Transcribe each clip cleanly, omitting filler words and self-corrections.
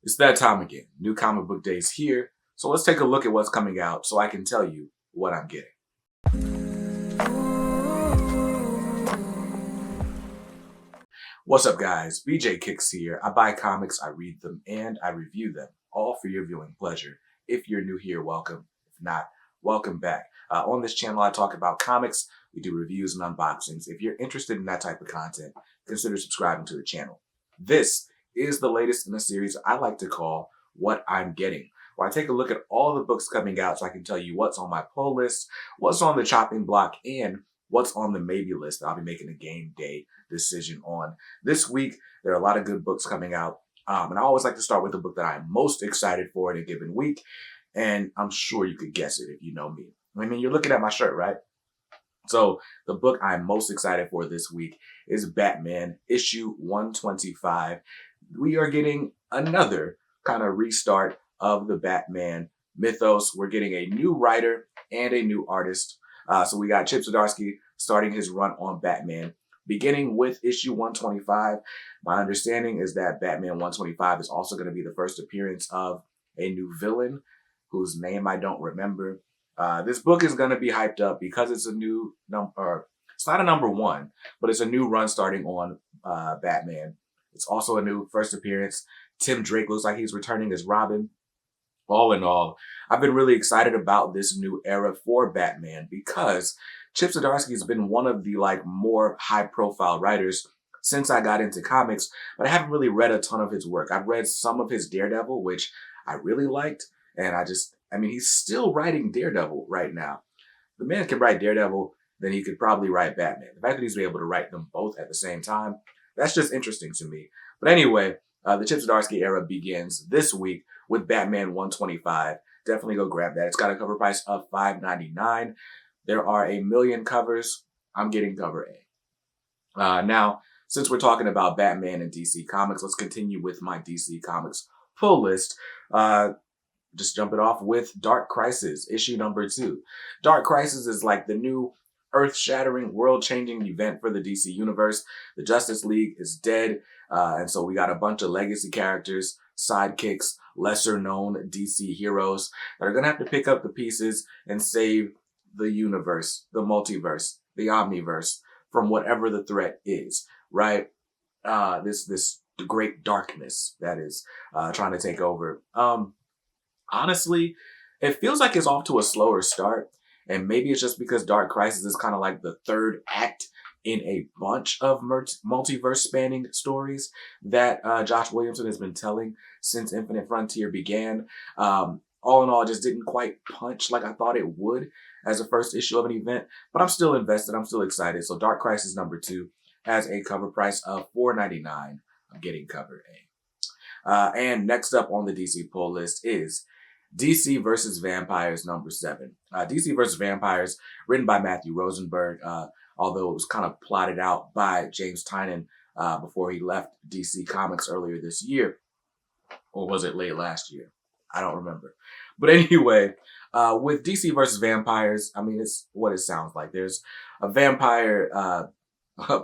It's that time again. New comic book days here. So let's take a look at what's coming out so I can tell you what I'm getting. What's up, guys? BJ Kicks here. I buy comics, I read them, and I review them, all for your viewing pleasure. If you're new here, welcome. If not, welcome back. On this channel, I talk about comics. We do reviews and unboxings. If you're interested in that type of content, consider subscribing to the channel. This is the latest in a series I like to call What I'm Getting, where I take a look at all the books coming out so I can tell you what's on my pull list, what's on the chopping block, and what's on the maybe list that I'll be making a game day decision on. This week, there are a lot of good books coming out. And I always like to start with the book that I'm most excited for in a given week. And I'm sure you could guess it if you know me. I mean, you're looking at my shirt, right? So the book I'm most excited for this week is Batman issue 125. We are getting another kind of restart of the Batman mythos. We're getting a new writer and a new artist. So we got Chip Zdarsky starting his run on Batman, beginning with issue 125. My understanding is that Batman 125 is also going to be the first appearance of a new villain whose name I don't remember. This book is going to be hyped up because it's a new number. It's not a number one, but it's a new run starting on Batman. It's also a new first appearance. Tim Drake looks like he's returning as Robin. All in all, I've been really excited about this new era for Batman because Chip Zdarsky has been one of the more high-profile writers since I got into comics, but I haven't really read a ton of his work. I've read some of his Daredevil, which I really liked, and he's still writing Daredevil right now. The man can write Daredevil, then he could probably write Batman. The fact that he's been able to write them both at the same time, that's just interesting to me. But anyway, the Chip Zdarsky era begins this week with Batman 125. Definitely go grab that. It's got a cover price of $5.99. There are a million covers. I'm getting cover A. Now, since we're talking about Batman and DC Comics, let's continue with my DC Comics pull list. Just jump it off with Dark Crisis, issue number 2. Dark Crisis is like the new earth-shattering, world-changing event for the DC Universe. The Justice League is dead, and so we got a bunch of legacy characters, sidekicks, lesser-known DC heroes that are going to have to pick up the pieces and save the universe, the multiverse, the omniverse from whatever the threat is, right? This great darkness that is trying to take over. Honestly, it feels like it's off to a slower start. And maybe it's just because Dark Crisis is kind of like the third act in a bunch of multiverse spanning stories that Josh Williamson has been telling since Infinite Frontier began. All in all, it just didn't quite punch like I thought it would as a first issue of an event. But I'm still invested. I'm still excited. So Dark Crisis number 2 has a cover price of $4.99. I'm getting cover A. And next up on the DC pull list is DC vs. Vampires number 7. DC vs. Vampires, written by Matthew Rosenberg, although it was kind of plotted out by James Tynion before he left DC Comics earlier this year. Or was it late last year? I don't remember. But anyway, with DC vs. Vampires, it's what it sounds like. There's a vampire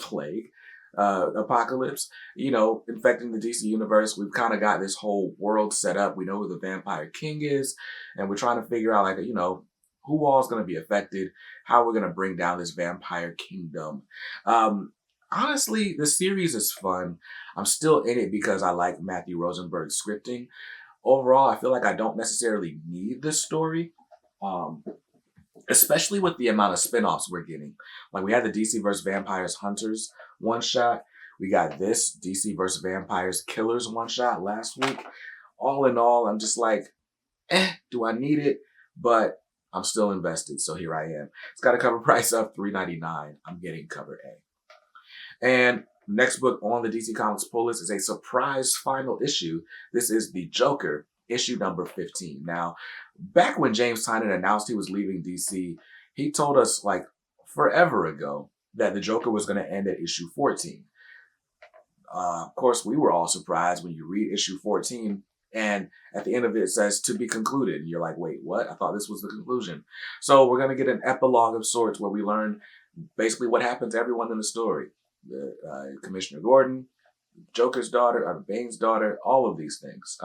plague. Apocalypse, infecting the DC universe. We've kind of got this whole world set up. We know who the Vampire King is, and we're trying to figure out, who all is going to be affected, how we're going to bring down this vampire kingdom. Honestly, the series is fun. I'm still in it because I like Matthew Rosenberg's scripting. Overall, I feel like I don't necessarily need this story. Especially with the amount of spinoffs we're getting. We had the DC vs. Vampires Hunters one-shot. We got this DC vs. Vampires Killers one-shot last week. All in all, I'm just do I need it? But I'm still invested, so here I am. It's got a cover price of $3.99. I'm getting cover A. And next book on the DC Comics pull list is a surprise final issue. This is The Joker, issue number 15. Now, back when James Tynion announced he was leaving DC, he told us forever ago that the Joker was going to end at issue 14. Of course, we were all surprised when you read issue 14 and at the end of it says to be concluded. And you're like, wait, what? I thought this was the conclusion. So we're going to get an epilogue of sorts where we learn basically what happened to everyone in the story. Commissioner Gordon, Joker's daughter, or Bane's daughter, all of these things.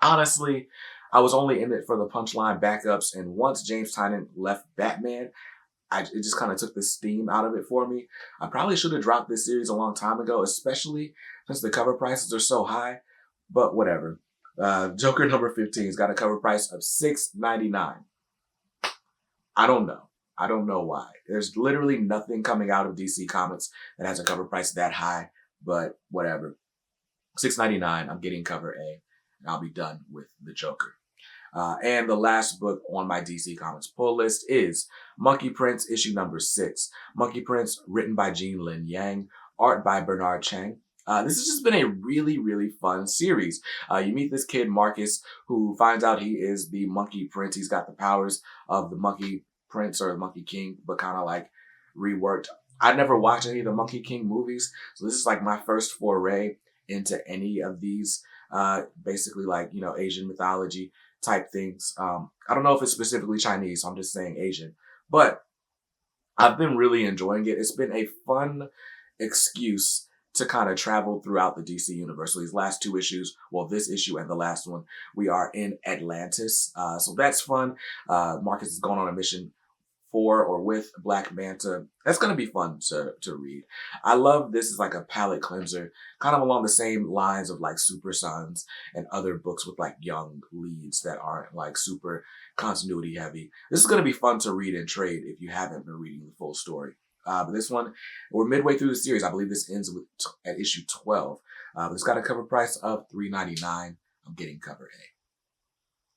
Honestly, I was only in it for the punchline backups, and once James Tynion left Batman, it just kind of took the steam out of it for me. I probably should have dropped this series a long time ago, especially since the cover prices are so high, but whatever. Joker number 15's got a cover price of $6.99. I don't know. I don't know why. There's literally nothing coming out of DC Comics that has a cover price that high, but whatever. $6.99, I'm getting cover A, and I'll be done with the Joker. And the last book on my DC Comics pull list is Monkey Prince, issue number 6. Monkey Prince, written by Jean Lin Yang, art by Bernard Chang. This has just been a really, really fun series. You meet this kid, Marcus, who finds out he is the Monkey Prince. He's got the powers of the Monkey Prince or the Monkey King, but kind of like reworked. I never watched any of the Monkey King movies, so this is like my first foray into any of these, basically like, you know, Asian mythology type things. I don't know if it's specifically Chinese, so I'm just saying Asian, but I've been really enjoying it. It's been a fun excuse to kind of travel throughout the DC universe. So these last 2 issues, well, this issue and the last one, we are in Atlantis. So that's fun. Marcus is going on a mission for or with Black Manta. That's going to be fun to read. I love this as like a palate cleanser, kind of along the same lines of like Super Sons and other books with like young leads that aren't like super continuity heavy. This is going to be fun to read and trade if you haven't been reading the full story. But this one, we're midway through the series. I believe this ends with at issue 12. But it's got a cover price of $3.99. I'm getting cover A.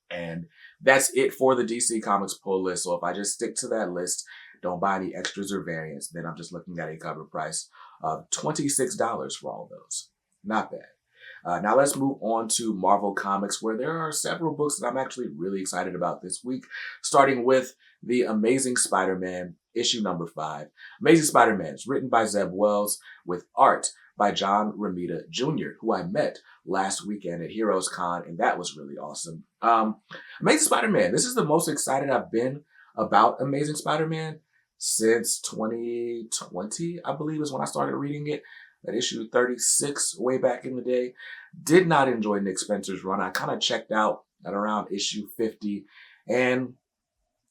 And that's it for the DC Comics pull list. So if I just stick to that list, don't buy any extras or variants, then I'm just looking at a cover price of $26 for all of those. Not bad. Now let's move on to Marvel Comics, where there are several books that I'm actually really excited about this week, starting with The Amazing Spider-Man, issue number 5. Amazing Spider-Man is written by Zeb Wells with art by John Romita Jr., who I met last weekend at Heroes Con, and that was really awesome. Amazing Spider-Man, this is the most excited I've been about Amazing Spider-Man since 2020, I believe is when I started reading it. At issue 36 way back in the day. Did not enjoy Nick Spencer's run. I kind of checked out at around issue 50 and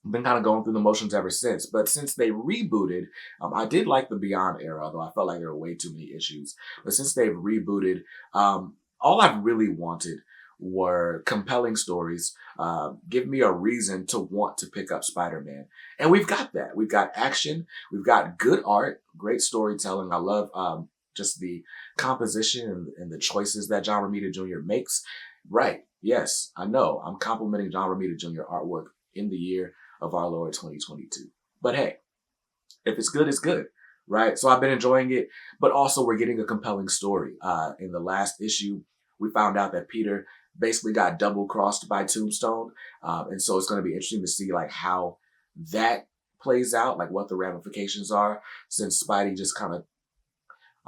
been kind of going through the motions ever since. But since they rebooted, I did like the Beyond era, although I felt like there were way too many issues. But since they've rebooted, all I've really wanted were compelling stories. Give me a reason to want to pick up Spider-Man. And we've got that. We've got action. We've got good art, great storytelling. I love just the composition and the choices that John Romita Jr. makes. Right. Yes, I know. I'm complimenting John Romita Jr. artwork in the year of our Lord 2022. But hey, if it's good, it's good. Right. So I've been enjoying it, but also we're getting a compelling story. In the last issue, we found out that Peter basically got double crossed by Tombstone. And so it's going to be interesting to see like how that plays out, like what the ramifications are, since Spidey just kind of,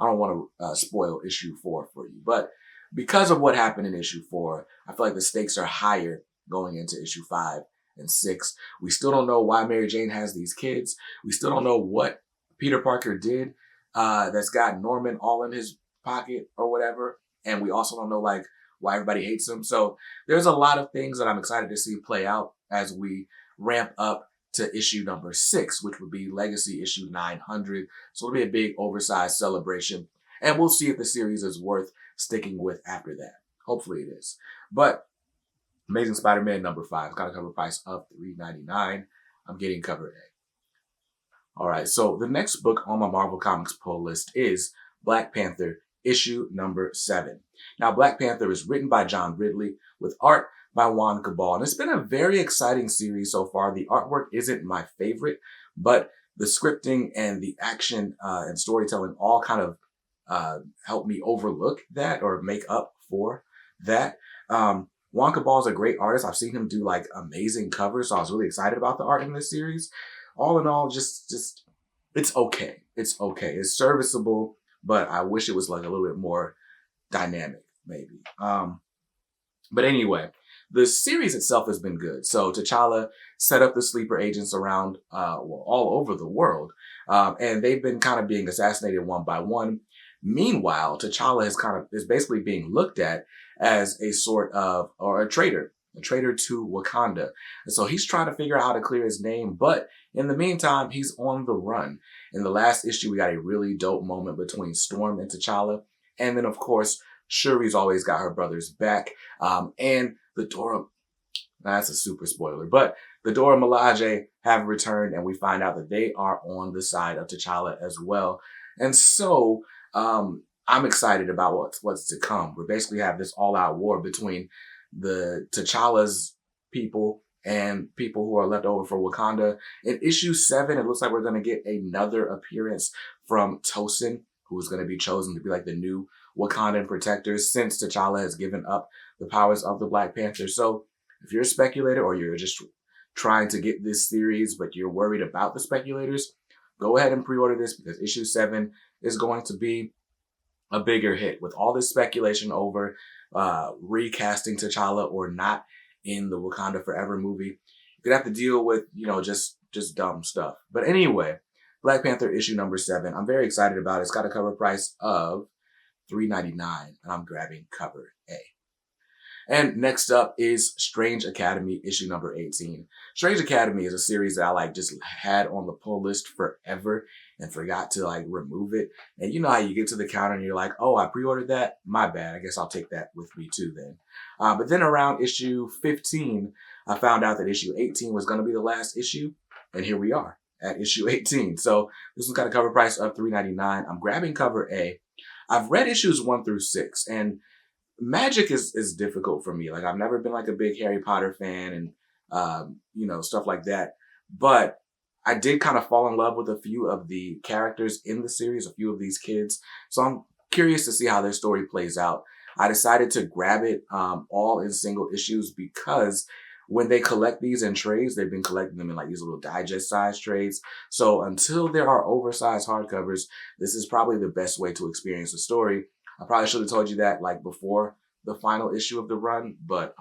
I don't want to spoil issue 4 for you, but because of what happened in issue 4, I feel like the stakes are higher going into issue 5 and 6. We still don't know why Mary Jane has these kids. We still don't know what Peter Parker did that's got Norman all in his pocket or whatever. And we also don't know like why everybody hates him. So there's a lot of things that I'm excited to see play out as we ramp up to issue number 6, which would be Legacy issue 900. So it'll be a big oversized celebration. And we'll see if the series is worth sticking with after that. Hopefully it is. But Amazing Spider-Man number 5 got a cover price of $3.99. I'm getting cover A. All right, so the next book on my Marvel Comics pull list is Black Panther issue number 7. Now, Black Panther is written by John Ridley with art by Juan Cabal. And it's been a very exciting series so far. The artwork isn't my favorite, but the scripting and the action and storytelling all kind of help me overlook that or make up for that. Juan Cabal is a great artist. I've seen him do like amazing covers, so I was really excited about the art in this series. All in all, just it's okay. It's okay. It's serviceable, but I wish it was like a little bit more dynamic, maybe. But anyway, the series itself has been good. So T'Challa set up the sleeper agents around, all over the world. And they've been kind of being assassinated one by one. Meanwhile, T'Challa is basically being looked at as a sort of, or a traitor to Wakanda. And so he's trying to figure out how to clear his name, but in the meantime, he's on the run. In the last issue, we got a really dope moment between Storm and T'Challa. And then, of course, Shuri's always got her brother's back. And the Dora, that's a super spoiler, but the Dora Milaje have returned, and we find out that they are on the side of T'Challa as well. And so, I'm excited about what's to come. We basically have this all-out war between the T'Challa's people and people who are left over for Wakanda. In issue 7, it looks like we're going to get another appearance from Tosin, who's going to be chosen to be like the new Wakandan protector since T'Challa has given up the powers of the Black Panther. So if you're a speculator or you're just trying to get this series, but you're worried about the speculators, go ahead and pre-order this, because issue 7 is going to be a bigger hit. With all this speculation over recasting T'Challa or not in the Wakanda Forever movie, you're gonna have to deal with, just dumb stuff. But anyway, Black Panther issue number 7. I'm very excited about it. It's got a cover price of $3.99, and I'm grabbing cover A. And next up is Strange Academy issue number 18. Strange Academy is a series that I just had on the pull list forever and forgot to remove it. And you know how you get to the counter and you're like, oh, I pre-ordered that? My bad. I guess I'll take that with me too then. But then around issue 15, I found out that issue 18 was going to be the last issue. And here we are at issue 18. So this one's got a cover price of $3.99. I'm grabbing cover A. I've read issues 1 through 6, and magic is difficult for me. I've never been a big Harry Potter fan and, stuff like that. But I did kind of fall in love with a few of the characters in the series, a few of these kids. So I'm curious to see how their story plays out. I decided to grab it all in single issues because when they collect these in trades, they've been collecting them in these little digest size trades. So until there are oversized hardcovers, this is probably the best way to experience the story. I probably should have told you that before the final issue of the run, but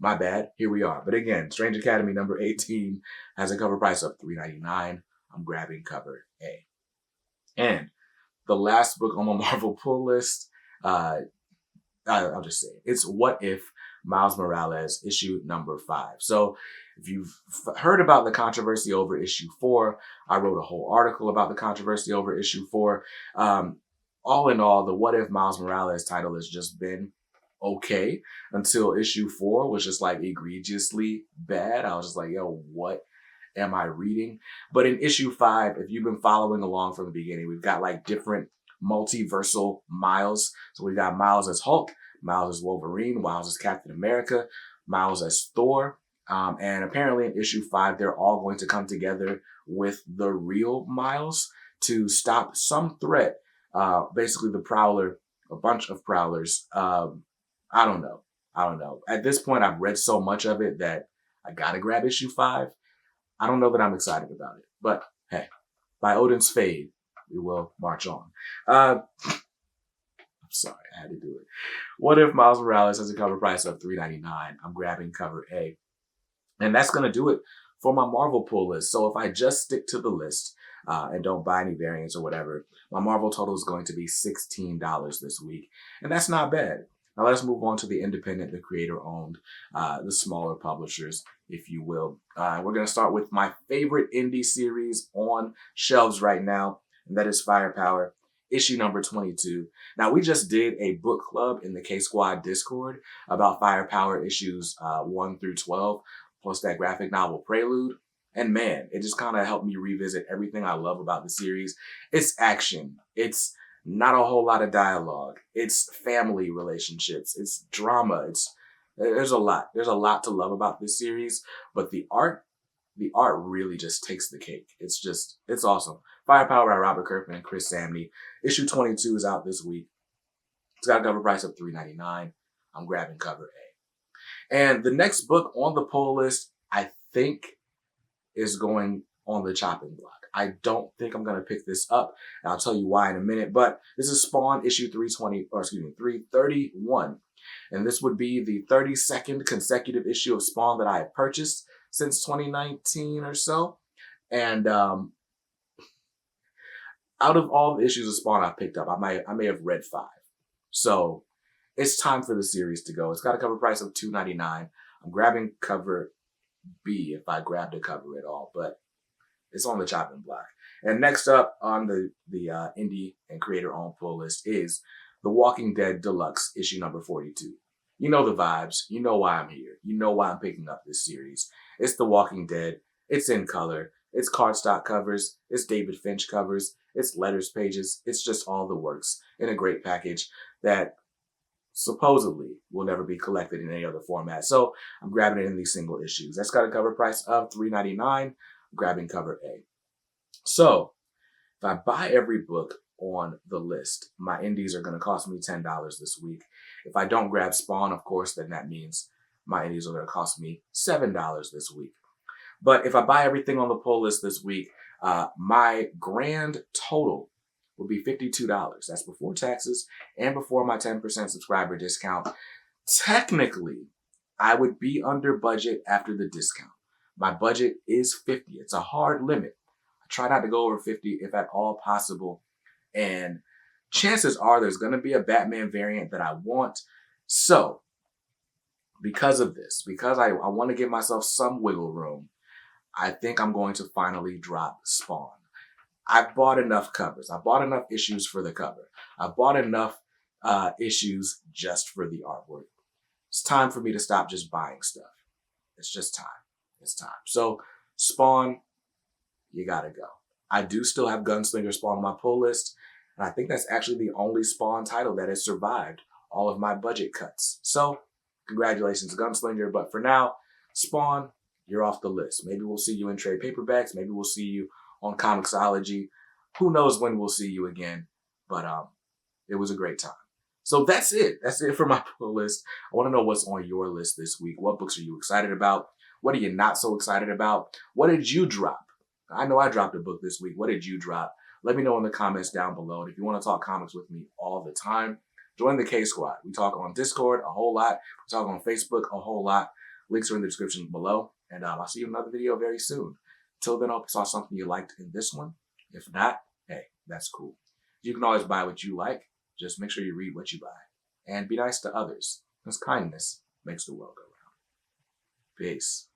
my bad. Here we are. But again, Strange Academy number 18 has a cover price of $3.99. I'm grabbing cover A. And the last book on my Marvel pull list, I'll just say it. It's What If Miles Morales issue number 5. So if you've heard about the controversy over issue 4, I wrote a whole article about the controversy over issue 4. All in all, the What If Miles Morales title has just been okay until issue 4 was just egregiously bad. I was just yo, what am I reading? But in issue 5, if you've been following along from the beginning, we've got different multiversal Miles. So we got Miles as Hulk, Miles as Wolverine, Miles as Captain America, Miles as Thor. And apparently in issue 5, they're all going to come together with the real Miles to stop some threat. Basically the Prowler, a bunch of Prowlers. I don't know. At this point, I've read so much of it that I gotta grab issue 5. I don't know that I'm excited about it, but hey, by Odin's fade, we will march on. I'm sorry, I had to do it. What If Miles Morales has a cover price of $3.99? I'm grabbing cover A. And that's gonna do it for my Marvel pull list. So if I just stick to the list, and don't buy any variants or whatever, my Marvel total is going to be $16 this week. And that's not bad. Now let's move on to the independent, the creator-owned, the smaller publishers, if you will. We're going to start with my favorite indie series on shelves right now, and that is Firepower, issue number 22. Now, we just did a book club in the K-Squad Discord about Firepower issues 1 through 12, plus that graphic novel Prelude. And man, it just kind of helped me revisit everything I love about the series. It's action. It's not a whole lot of dialogue. It's family relationships. It's drama. There's a lot. There's a lot to love about this series, but the art really just takes the cake. It's awesome. Firepower by Robert Kirkman and Chris Samney. Issue 22 is out this week. It's got a cover price of $3.99. I'm grabbing cover A. And the next book on the pull list, I think, is going on the chopping block. I don't think I'm going to pick this up, and I'll tell you why in a minute, but this is Spawn issue 331, and this would be the 32nd consecutive issue of Spawn that I have purchased since 2019 or so, and Out of all the issues of Spawn I've picked up, I may have read 5. So it's time for the series to go. It's got a cover price of $2.99. I'm grabbing cover B if I grabbed a cover at all, but it's on the chopping block. And next up on the indie and creator owned pull list is The Walking Dead Deluxe issue number 42. You know the vibes. You know why I'm here. You know why I'm picking up this series. It's The Walking Dead. It's in color. It's cardstock covers. It's David Finch covers. It's letters pages. It's just all the works in a great package that supposedly will never be collected in any other format. So I'm grabbing it in these single issues. That's got a cover price of $3.99. I'm grabbing cover A. So if I buy every book on the list, my indies are going to cost me $10 this week. If I don't grab Spawn, of course, then that means my indies are going to cost me $7 this week. But if I buy everything on the pull list this week, my grand total will be $52. That's before taxes and before my 10% subscriber discount. Technically, I would be under budget after the discount. My budget is $50. It's a hard limit. I try not to go over $50 if at all possible. And chances are there's going to be a Batman variant that I want. So, because of this, because I want to give myself some wiggle room, I think I'm going to finally drop Spawn. I've bought enough covers. I bought enough issues for the cover. I bought enough issues just for the artwork. It's time for me to stop just buying stuff. It's just time. It's time. So Spawn, you gotta go. I do still have Gunslinger Spawn on my pull list, and I think that's actually the only Spawn title that has survived all of my budget cuts. So congratulations, Gunslinger. But for now, Spawn, you're off the list. Maybe we'll see you in trade paperbacks. Maybe we'll see you on Comixology. Who knows when we'll see you again. But it was a great time. So that's it. That's it for my pull list. I want to know what's on your list this week. What books are you excited about? What are you not so excited about? What did you drop? I know I dropped a book this week. What did you drop? Let me know in the comments down below. And if you want to talk comics with me all the time, join the K Squad. We talk on Discord a whole lot. We talk on Facebook a whole lot. Links are in the description below. And I'll see you in another video very soon. Till then, I hope you saw something you liked in this one. If not, hey, that's cool. You can always buy what you like. Just make sure you read what you buy. And be nice to others, because kindness makes the world go round. Peace.